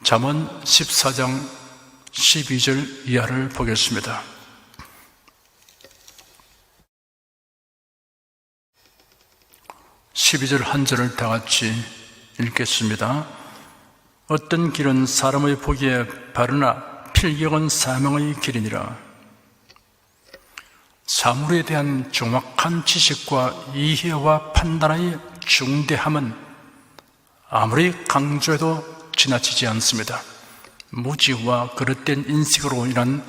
잠언 14장 12절 이하를 보겠습니다. (12절) 한 절을 다 같이 읽겠습니다. 어떤 길은 사람의 보기에 바르나 필경은 사망의 길이니라. 사물에 대한 정확한 지식과 이해와 판단의 중대함은 아무리 강조해도 지나치지 않습니다. 무지와 그릇된 인식으로 인한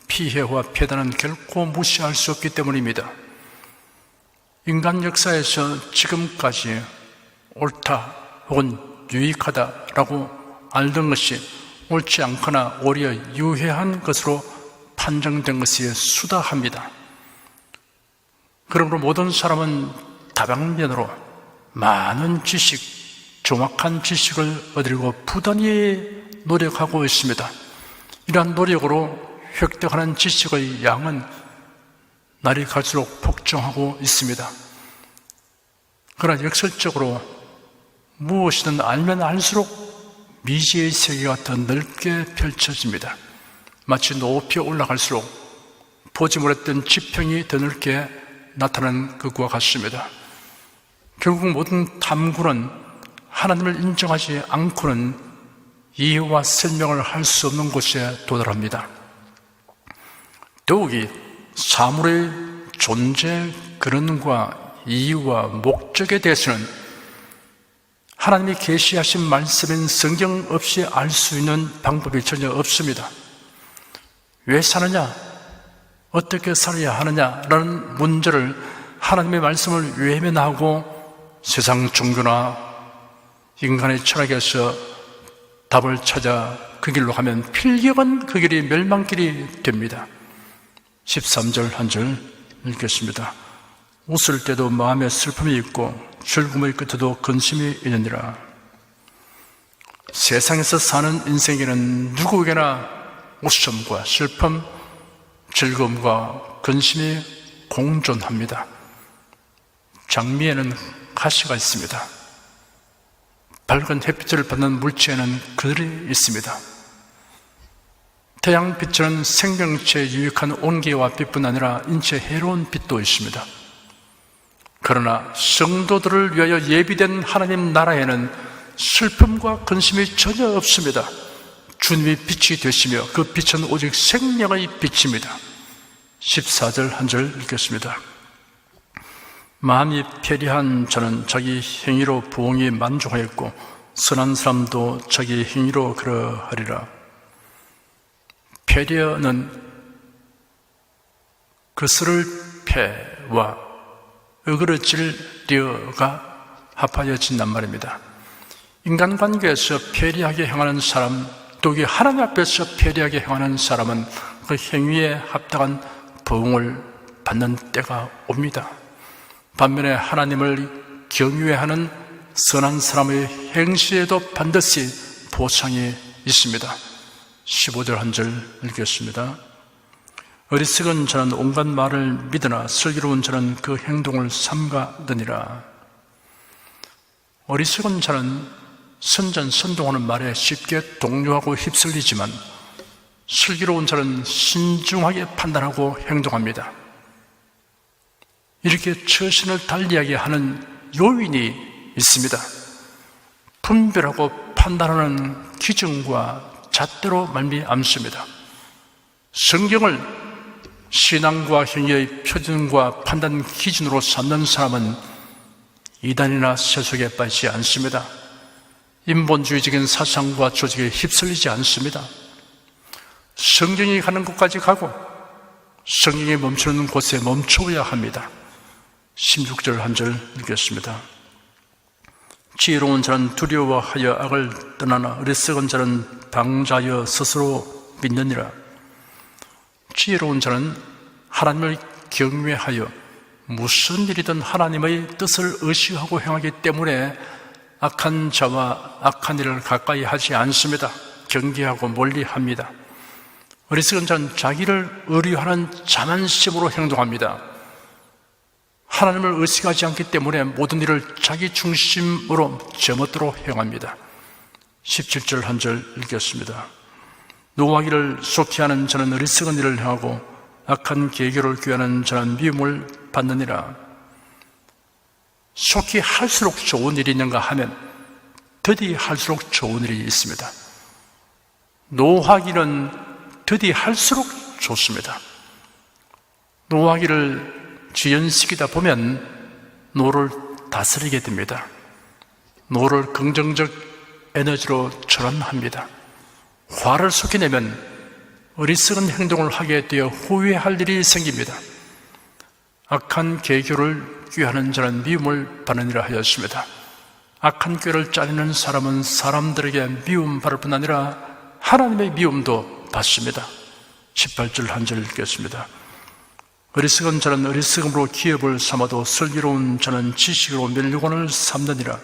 피해와 폐단은 결코 무시할 수 없기 때문입니다. 인간 역사에서 지금까지 옳다 혹은 유익하다라고 알던 것이 옳지 않거나 오히려 유해한 것으로 판정된 것이 수다합니다. 그러므로 모든 사람은 다방면으로 많은 지식, 정확한 지식을 얻으려고 부단히 노력하고 있습니다. 이러한 노력으로 획득하는 지식의 양은 날이 갈수록 폭증하고 있습니다. 그러나 역설적으로 무엇이든 알면 알수록 미지의 세계가 더 넓게 펼쳐집니다. 마치 높이 올라갈수록 보지 못했던 지평이 더 넓게 나타나는 것과 같습니다. 결국 모든 탐구는 하나님을 인정하지 않고는 이해와 설명을 할 수 없는 곳에 도달합니다. 더욱이 사물의 존재 근원과 이유와 목적에 대해서는 하나님이 계시하신 말씀인 성경 없이 알 수 있는 방법이 전혀 없습니다. 왜 사느냐? 어떻게 살아야 하느냐라는 문제를 하나님의 말씀을 외면하고 세상 종교나 인간의 철학에서 답을 찾아 그 길로 가면 필경은 그 길이 멸망길이 됩니다. 13절 한 절 읽겠습니다. 웃을 때도 마음에 슬픔이 있고 즐거움의 끝에도 근심이 있느니라. 세상에서 사는 인생에는 누구에게나 웃음과 슬픔, 즐거움과 근심이 공존합니다. 장미에는 가시가 있습니다. 밝은 햇빛을 받는 물체에는 그늘이 있습니다. 태양빛은 생명체에 유익한 온기와 빛뿐 아니라 인체에 해로운 빛도 있습니다. 그러나 성도들을 위하여 예비된 하나님 나라에는 슬픔과 근심이 전혀 없습니다. 주님이 빛이 되시며 그 빛은 오직 생명의 빛입니다. 14절 한 절 읽겠습니다. 마음이 패리한 자는 자기 행위로 부엉이 만족하였고 선한 사람도 자기 행위로 그러하리라. 패려는 그스를 패와 어그러질려가 합하여진단 말입니다. 인간관계에서 패리하게 행하는 사람, 또 하나님 앞에서 패리하게 행하는 사람은 그 행위에 합당한 보응을 받는 때가 옵니다. 반면에 하나님을 경외하는 선한 사람의 행실에도 반드시 보상이 있습니다. 15절 한 절 읽겠습니다. 어리석은 자는 온갖 말을 믿으나 슬기로운 자는 그 행동을 삼가느니라. 어리석은 자는 선전선동하는 말에 쉽게 동요하고 휩쓸리지만 슬기로운 자는 신중하게 판단하고 행동합니다. 이렇게 처신을 달리하게 하는 요인이 있습니다. 분별하고 판단하는 기준과 잣대로 말미암습니다. 성경을 신앙과 행위의 표준과 판단 기준으로 삼는 사람은 이단이나 세속에 빠지지 않습니다. 인본주의적인 사상과 조직에 휩쓸리지 않습니다. 성경이 가는 곳까지 가고 성경이 멈추는 곳에 멈춰야 합니다. 16절 한 절 읽겠습니다. 지혜로운 자는 두려워하여 악을 떠나나 어리석은 자는 방자하여 스스로 믿느니라. 지혜로운 자는 하나님을 경외하여 무슨 일이든 하나님의 뜻을 의식하고 행하기 때문에 악한 자와 악한 일을 가까이 하지 않습니다. 경계하고 멀리합니다. 어리석은 자는 자기를 의뢰하는 자만심으로 행동합니다. 하나님을 의식하지 않기 때문에 모든 일을 자기 중심으로 제멋대로 행합니다. 17절 한 절 읽겠습니다. 노하기를 속히하는 자는 어리석은 일을 행하고 악한 계교를 귀하는 자는 미움을 받느니라. 속히 할수록 좋은 일이 있는가 하면 더디 할수록 좋은 일이 있습니다. 노하기는 더디 할수록 좋습니다. 노하기를 지연시키다 보면 노를 다스리게 됩니다. 노를 긍정적 에너지로 전환합니다. 화를 쏟아내면 어리석은 행동을 하게 되어 후회할 일이 생깁니다. 악한 계교를 꾀하는 자는 미움을 받느니라 하였습니다. 악한 꾀를 짜내는 사람은 사람들에게 미움 받을 뿐 아니라 하나님의 미움도 받습니다. 18절 한 절 읽겠습니다. 어리석은 자는 어리석음으로 기업을 삼아도 슬기로운 자는 지식으로 멸류관을 삼느니라.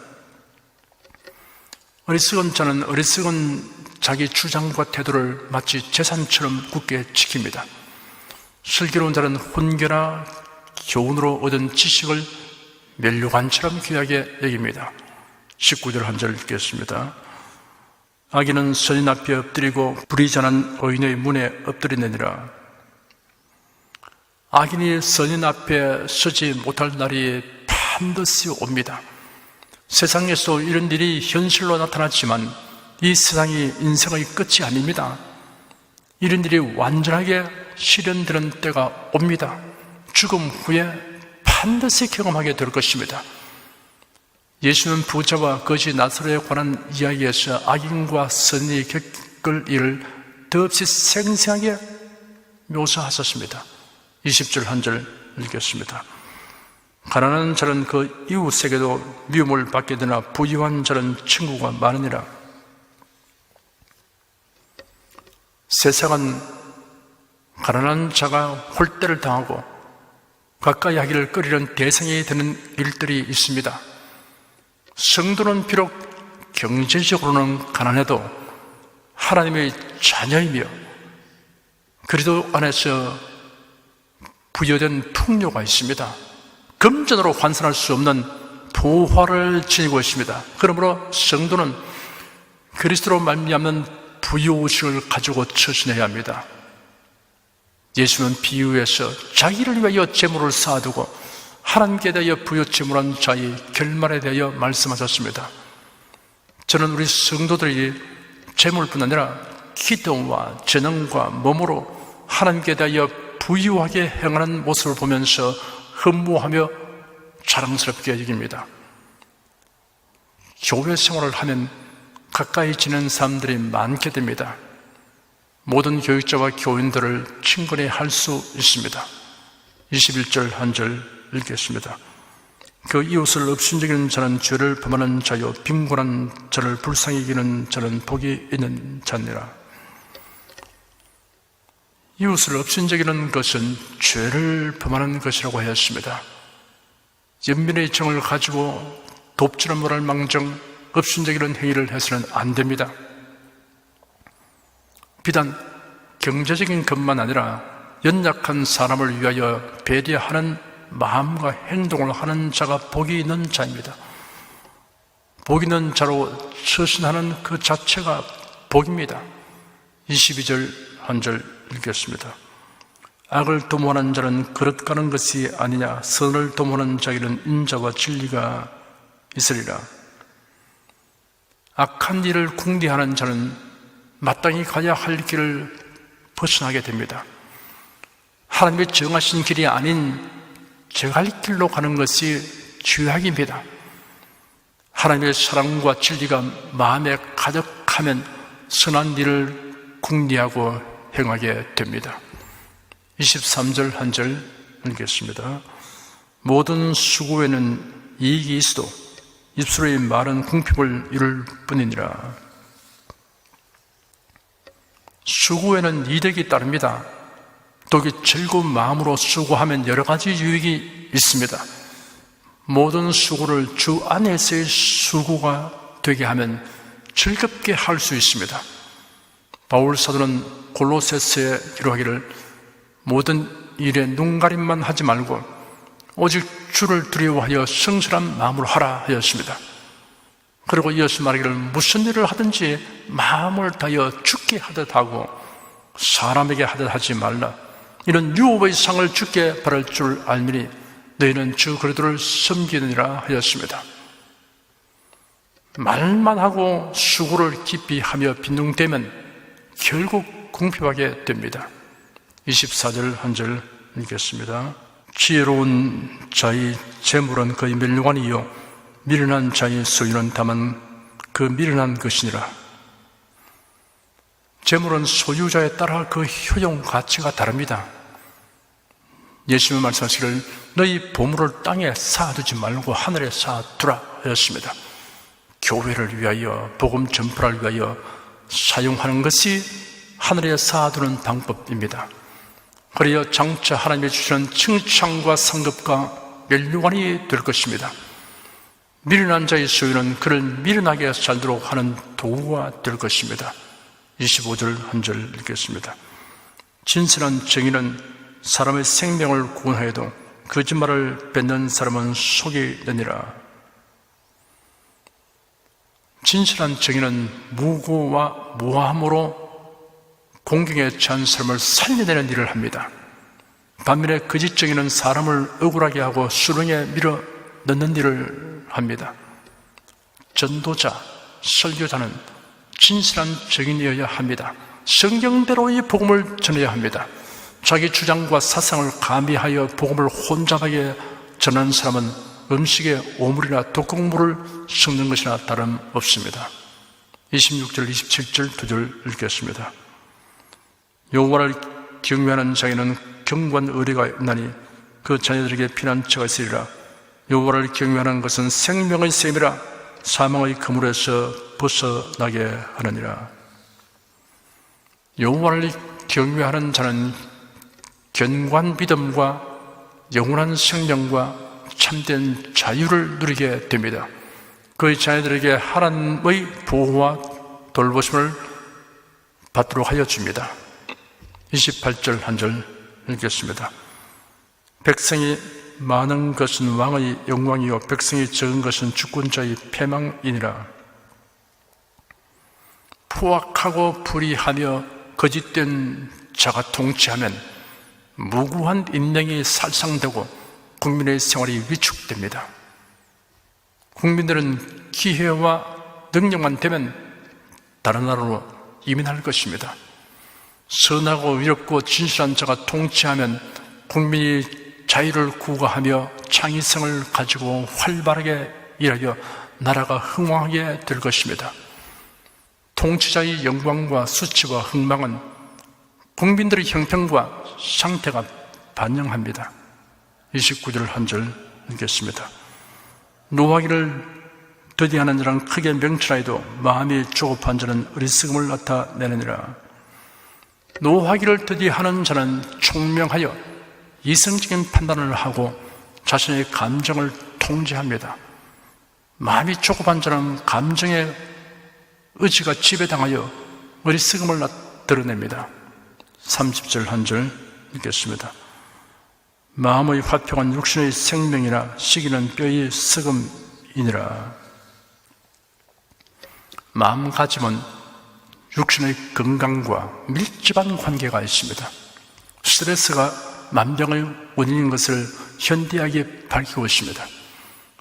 어리석은 자는 어리석은 자기 주장과 태도를 마치 재산처럼 굳게 지킵니다. 슬기로운 자는 훈계나 교훈으로 얻은 지식을 멸류관처럼 귀하게 여깁니다. 19절 한 절 읽겠습니다. 악인은 선인 앞에 엎드리고 불의전한 의인의 문에 엎드리느니라. 악인이 선인 앞에 서지 못할 날이 반드시 옵니다. 세상에서 이런 일이 현실로 나타났지만 이 세상이 인생의 끝이 아닙니다. 이런 일이 완전하게 실현되는 때가 옵니다. 죽음 후에 반드시 경험하게 될 것입니다. 예수는 부자와 거지 나사로에 관한 이야기에서 악인과 선인이 겪을 일을 더없이 생생하게 묘사하셨습니다. 20절 한 절 읽겠습니다. 가난한 자는 그 이웃에게도 미움을 받게 되나 부유한 자는 친구가 많으니라. 세상은 가난한 자가 홀대를 당하고 가까이 하기를 꺼리는 대상이 되는 일들이 있습니다. 성도는 비록 경제적으로는 가난해도 하나님의 자녀이며 그리스도 안에서 부여된 풍요가 있습니다. 금전으로 환산할 수 없는 부활을 지니고 있습니다. 그러므로 성도는 그리스도로 말미암는 부유의식을 가지고 처신해야 합니다. 예수는 비유에서 자기를 위하여 재물을 쌓아두고 하나님께 대하여 부여 재물한 자의 결말에 대하여 말씀하셨습니다. 저는 우리 성도들이 재물뿐 아니라 기도와 재능과 몸으로 하나님께 대하여 부유하게 행하는 모습을 보면서 흠모하며 자랑스럽게 여깁니다. 교회 생활을 하면 가까이 지낸 사람들이 많게 됩니다. 모든 교육자와 교인들을 친근히 할 수 있습니다. 21절 한 절 읽겠습니다. 그 이웃을 업신여기는 자는 죄를 범하는 자요 빈곤한 자를 불쌍히 여기는 자는 복이 있는 자니라. 이웃을 업신여기는 것은 죄를 범하는 것이라고 하였습니다. 연민의 정을 가지고 돕지는 못할 망정 업신여기는 행위를 해서는 안 됩니다. 비단 경제적인 것만 아니라 연약한 사람을 위하여 배려하는 마음과 행동을 하는 자가 복이 있는 자입니다. 복 있는 자로 처신하는 그 자체가 복입니다. 22절 한 절 읽겠습니다. 악을 도모하는 자는 그릇 가는 것이 아니냐. 선을 도모하는 자에게는 인자와 진리가 있으리라. 악한 일을 궁리하는 자는 마땅히 가야 할 길을 벗어나게 됩니다. 하나님의 정하신 길이 아닌 제갈 길로 가는 것이 죄악입니다. 하나님의 사랑과 진리가 마음에 가득하면 선한 일을 궁리하고 행하게 됩니다. 23절 한 절 읽겠습니다. 모든 수고에는 이익이 있어도 입술의 말은 궁핍을 이룰 뿐이니라. 수고에는 이득이 따릅니다. 또 즐거운 마음으로 수고하면 여러 가지 유익이 있습니다. 모든 수고를 주 안에서의 수고가 되게 하면 즐겁게 할 수 있습니다. 바울 사도는 골로새서에 기록하기를 모든 일에 눈가림만 하지 말고 오직 주를 두려워하여 성실한 마음으로 하라 하였습니다. 그리고 이어서 말하기를 무슨 일을 하든지 마음을 다하여 주께 하듯 하고 사람에게 하듯 하지 말라. 이런 유업의 상을 주께 바랄 줄 알미니 너희는 주 그리스도를 섬기느니라 하였습니다. 말만 하고 수고를 깊이 하며 빈둥대면 결국 궁핍하게 됩니다. 24절 한 절 읽겠습니다. 지혜로운 자의 재물은 그의 멸관이요 미련한 자의 소유는 다만 그 미련한 것이니라. 재물은 소유자에 따라 그 효용 가치가 다릅니다. 예수님은 말씀하시기를 너희 보물을 땅에 쌓아두지 말고 하늘에 쌓아두라 하였습니다. 교회를 위하여 복음 전파를 위하여 사용하는 것이 하늘에 쌓아두는 방법입니다. 그래야 장차 하나님이 주시는 칭찬과 상급과 멸류관이 될 것입니다. 미련한 자의 소유는 그를 미련하게 살도록 하는 도구가 될 것입니다. 25절 한 절 읽겠습니다. 진실한 정의는 사람의 생명을 구원하여도 거짓말을 뱉는 사람은 속이 되니라. 진실한 정의는 무고와 모함으로 공경에 처한 사람을 살려내는 일을 합니다. 반면에 거짓 정의는 사람을 억울하게 하고 수렁에 밀어 넣는 일을 합니다. 전도자, 설교자는 진실한 정인이어야 합니다. 성경대로의 복음을 전해야 합니다. 자기 주장과 사상을 가미하여 복음을 혼잡하게 전하는 사람은 음식에 오물이나 독극물을 섞는 것이나 다름없습니다. 26절, 27절 두 절 읽겠습니다. 여호와를 경외하는 자에는 경고한 의리가 있나니 그 자녀들에게 피난처가 있으리라. 여호와를 경외하는 것은 생명의 셈이라. 사망의 그물에서 벗어나게 하느니라. 여호와를 경외하는 자는 견고한 믿음과 영원한 생명과 참된 자유를 누리게 됩니다. 그의 자녀들에게 하나님의 보호와 돌보심을 받도록 하여 줍니다. 28절 한 절 읽겠습니다. 백성이 많은 것은 왕의 영광이요 백성이 적은 것은 주권자의 패망이니라. 포악하고 불의하며 거짓된 자가 통치하면 무고한 인명이 살상되고 국민의 생활이 위축됩니다. 국민들은 기회와 능력만 되면 다른 나라로 이민할 것입니다. 선하고 위롭고 진실한 자가 통치하면 국민이 자유를 구가하며 창의성을 가지고 활발하게 일하여 나라가 흥왕하게 될 것입니다. 통치자의 영광과 수치와 흥망은 국민들의 형편과 상태가 반영합니다. 29절 한 절 읽겠습니다. 노하기를 더디하는 자는 크게 명철하여도 마음이 조급한 자는 어리석음을 나타내느니라. 노하기를 더디하는 자는 총명하여 이성적인 판단을 하고 자신의 감정을 통제합니다. 마음이 조급한 자는 감정의 의지가 지배당하여 어리석음을 드러냅니다. 30절 한 절 읽겠습니다. 마음의 화평은 육신의 생명이나 시기는 뼈의 썩음이니라. 마음가짐은 육신의 건강과 밀접한 관계가 있습니다. 스트레스가 만병의 원인인 것을 현대학이 밝히고 있습니다.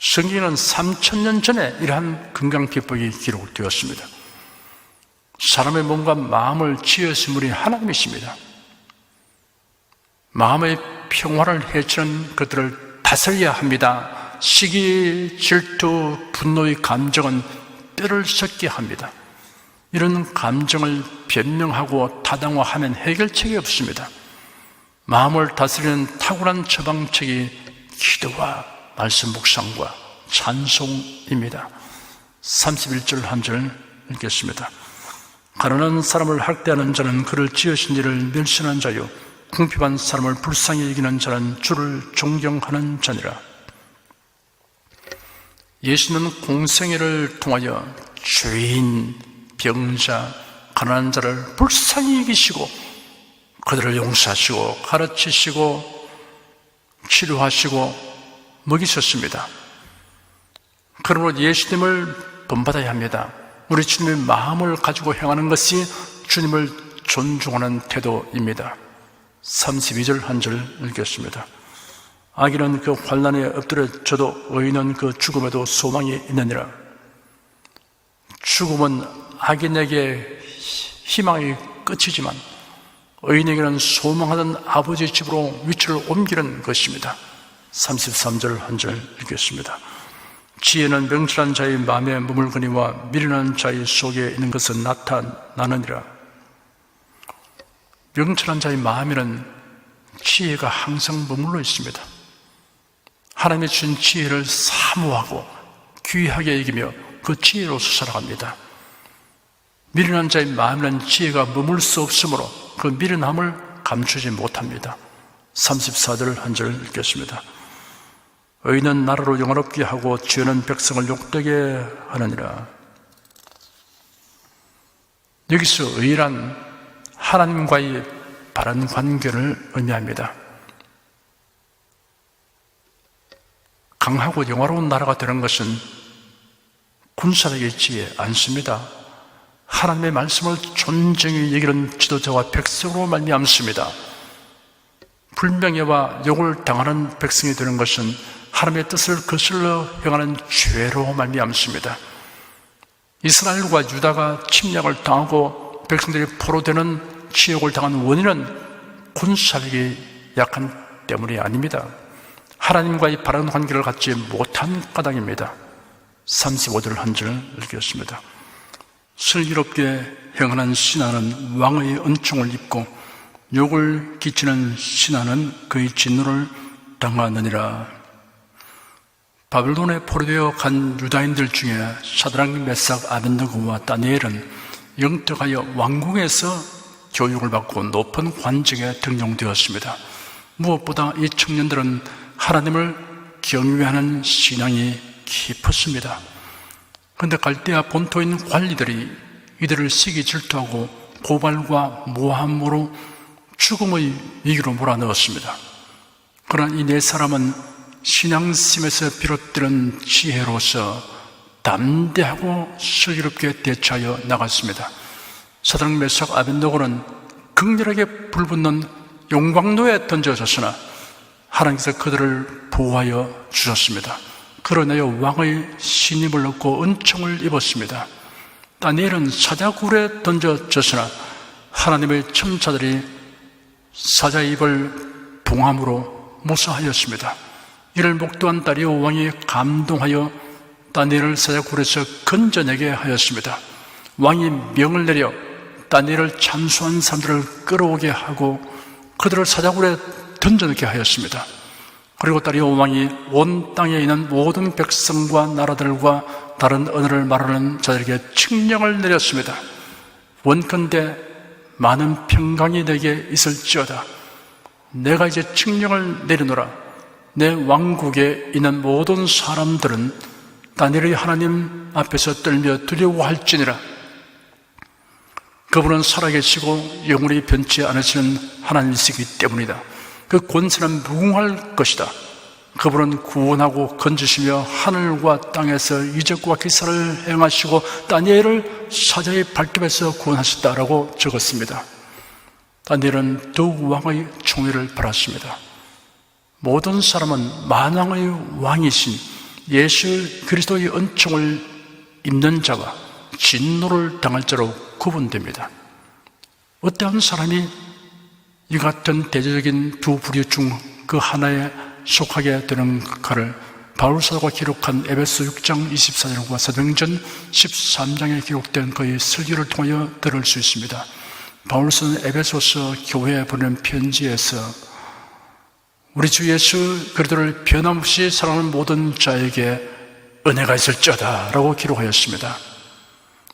성경에는 3000년 전에 이러한 건강기법이 기록되었습니다. 사람의 몸과 마음을 지으신 분이 하나님이십니다. 마음의 평화를 해치는 것들을 다스려야 합니다. 시기, 질투, 분노의 감정은 뼈를 썩게 합니다. 이런 감정을 변명하고 타당화하면 해결책이 없습니다. 마음을 다스리는 탁월한 처방책이 기도와 말씀 묵상과 찬송입니다. 31절 한 절 읽겠습니다. 가난한 사람을 학대하는 자는 그를 지으신 이를 멸시하는 자요 궁핍한 사람을 불쌍히 여기는 자는 주를 존경하는 자니라. 예수는 공생애를 통하여 죄인, 병자, 가난한 자를 불쌍히 여기시고 그들을 용서하시고 가르치시고 치료하시고 먹이셨습니다. 그러므로 예수님을 본받아야 합니다. 우리 주님의 마음을 가지고 행하는 것이 주님을 존중하는 태도입니다. 32절 한 절 읽겠습니다. 악인은 그 환난에 엎드려져도 의인은 그 죽음에도 소망이 있느니라. 죽음은 악인에게 희망의 끝이지만 의인에게는 소망하던 아버지 집으로 위치를 옮기는 것입니다. 33절 한 절 읽겠습니다. 지혜는 명철한 자의 마음에 머물거니와 미련한 자의 속에 있는 것은 나타나느니라. 명철한 자의 마음에는 지혜가 항상 머물러 있습니다. 하나님의 주신 지혜를 사모하고 귀하게 여기며 그 지혜로서 살아갑니다. 미련한 자의 마음에는 지혜가 머물 수 없으므로 그 미련함을 감추지 못합니다. 34절 한 절 읽겠습니다. 의인은 나라로 영화롭게 하고 죄는 백성을 욕되게 하느니라. 여기서 의란 하나님과의 바른 관계를 의미합니다. 강하고 영화로운 나라가 되는 것은 군사력에 있지 않습니다. 하나님의 말씀을 존중히 여기는 지도자와 백성으로 말미암습니다. 불명예와 욕을 당하는 백성이 되는 것은 하나님의 뜻을 거슬러 행하는 죄로 말미암습니다. 이스라엘과 유다가 침략을 당하고 백성들이 포로되는 치욕을 당한 원인은 군사력이 약한 때문이 아닙니다. 하나님과의 바른 관계를 갖지 못한 까닭입니다. 35절 한 절 읽겠습니다. 슬기롭게 행하는 신하는 왕의 은총을 입고 욕을 끼치는 신하는 그의 진노를 당하느니라. 바벨론에 포로되어 간 유다인들 중에 사드락, 메삭, 아벤느고와 다니엘은 영특하여 왕궁에서 교육을 받고 높은 관직에 등용되었습니다. 무엇보다 이 청년들은 하나님을 경외하는 신앙이 깊었습니다. 그런데 갈대아 본토인 관리들이 이들을 시기 질투하고 고발과 모함으로 죽음의 위기로 몰아넣었습니다. 그러나 이 네 사람은 신앙심에서 비롯되는 지혜로서 담대하고 슬기롭게 대처하여 나갔습니다. 사드락, 메삭, 아벤느고는 극렬하게 불붙는 용광로에 던져졌으나 하나님께서 그들을 보호하여 주셨습니다. 그러나여 왕의 신임을 얻고 은총을 입었습니다. 다니엘은 사자굴에 던져졌으나 하나님의 천사들이 사자의 입을 봉함으로 무사하였습니다. 이를 목도한 다리오 왕이 감동하여 다니엘을 사자굴에서 건져내게 하였습니다. 왕이 명을 내려 다니엘을 참수한 사람들을 끌어오게 하고 그들을 사자굴에 던져넣게 하였습니다. 그리고 다리오 왕이 온 땅에 있는 모든 백성과 나라들과 다른 언어를 말하는 자들에게 칙령을 내렸습니다. 원컨대 많은 평강이 내게 있을지어다. 내가 이제 칙령을 내리노라. 내 왕국에 있는 모든 사람들은 다니엘의 하나님 앞에서 떨며 두려워할지니라. 그분은 살아계시고 영원히 변치 않으시는 하나님이시기 때문이다. 그 권세는 무궁할 것이다. 그분은 구원하고 건지시며 하늘과 땅에서 이적과 기사를 행하시고 다니엘을 사자의 발톱에서 구원하셨다라고 적었습니다. 다니엘은 더욱 왕의 총애를 받았습니다. 모든 사람은 만왕의 왕이신 예수 그리스도의 은총을 입는 자와 진노를 당할 자로 구분됩니다. 어떠한 사람이 이 같은 대조적인 두 부류 중 그 하나에 속하게 되는가를 바울사도가 기록한 에베소 6장 24절과 사도행전 13장에 기록된 그의 설교를 통하여 들을 수 있습니다. 바울사도는 에베소서 교회에 보낸 편지에서 우리 주 예수 그리스도를 변함없이 사랑하는 모든 자에게 은혜가 있을지어다 라고 기록하였습니다.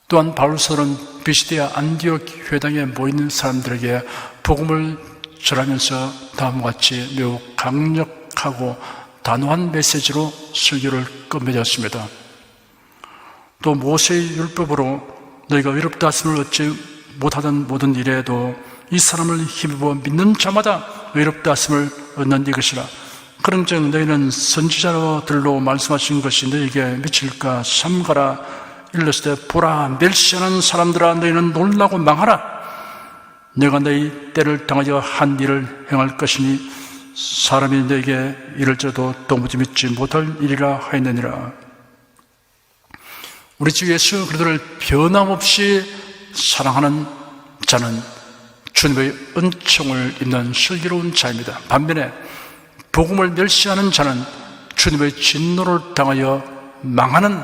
또한 바울사도는 비시디아 안디옥 회당에 모이는 사람들에게 복음을 전하면서 다음과 같이 매우 강력하고 단호한 메시지로 설교를 끝맺었습니다. 또 모세의 율법으로 너희가 의롭다 하심을 얻지 못하던 모든 일에도 이 사람을 힘입어 믿는 자마다 의롭다 하심을 얻는 이것이라. 그런즉 너희는 선지자들로 말씀하신 것이 너희에게 미칠까 삼가라. 일렀을 때 보라 멸시하는 사람들아 너희는 놀라고 망하라. 내가 너희 때를 당하여 한 일을 행할 것이니 사람이 너에게 이럴지라도 도무지 믿지 못할 일이라 하였느니라. 우리 주 예수 그리스도를 변함없이 사랑하는 자는 주님의 은총을 입는 슬기로운 자입니다. 반면에 복음을 멸시하는 자는 주님의 진노를 당하여 망하는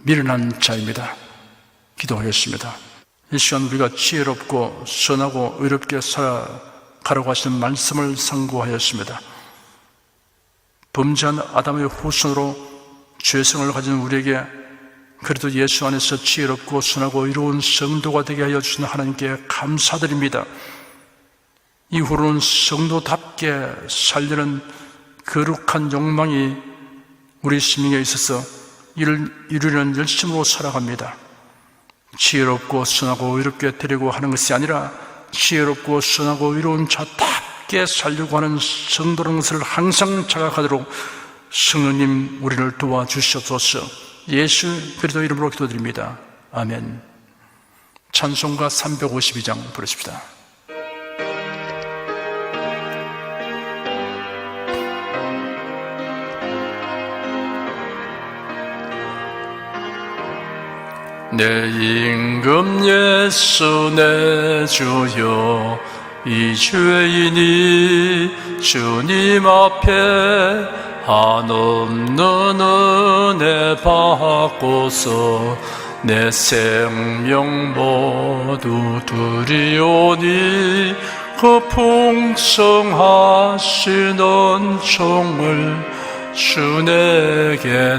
미련한 자입니다. 기도하겠습니다. 이 시간 우리가 지혜롭고 선하고 의롭게 살아가라고 하시는 말씀을 상고하였습니다. 범죄한 아담의 후손으로 죄성을 가진 우리에게 그래도 예수 안에서 지혜롭고 선하고 의로운 성도가 되게 하여 주신 하나님께 감사드립니다. 이후로는 성도답게 살려는 거룩한 욕망이 우리 심령에 있어서 이를 이루려는 열심으로 살아갑니다. 지혜롭고 선하고 의롭게 되려고 하는 것이 아니라 지혜롭고 선하고 의로운 자답게 살려고 하는 성도라는 것을 항상 자각하도록 성령님 우리를 도와주시옵소서. 예수 그리스도 이름으로 기도드립니다. 아멘. 찬송가 352장 부르십시다. 내 임금 예수 내 주여 이 죄인이 주님 앞에 한없는 은혜 받고서 내 생명 모두 드리오니 그 풍성하신 은총을 주 내게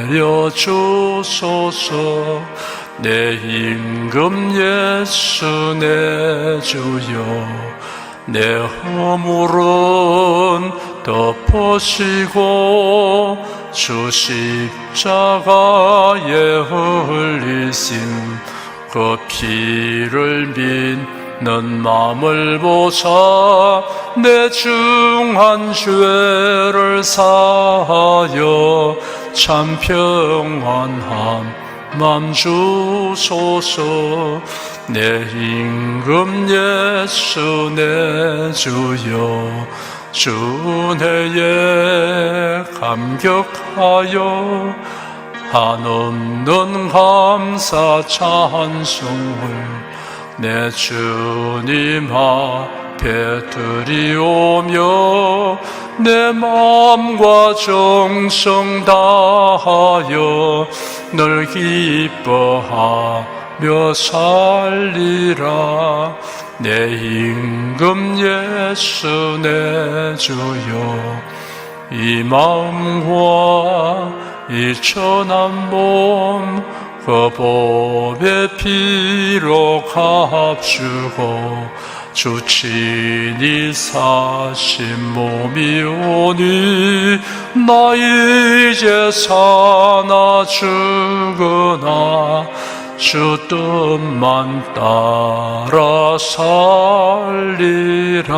내려주소서. 내 임금 예수 내 주여 내 허물은 덮으시고 주 십자가에 흘리신 그 피를 믿는 마음을 보사 내 중한 죄를 사하여 참 평안함 맘 주소서. 내 임금 예수 내 주여 주 은혜에 감격하여 한없는 감사 찬송을 내 주님 앞에 드리오며 내 마음과 정성 다하여 널 기뻐하며 살리라. 내 임금 예수 내 주여 이 마음과 이 천한 몸 그 보배 피로 값주고 주 친히 사신 몸이오니 나 이제 사나 죽으나 주 뜻만 따라 살리라.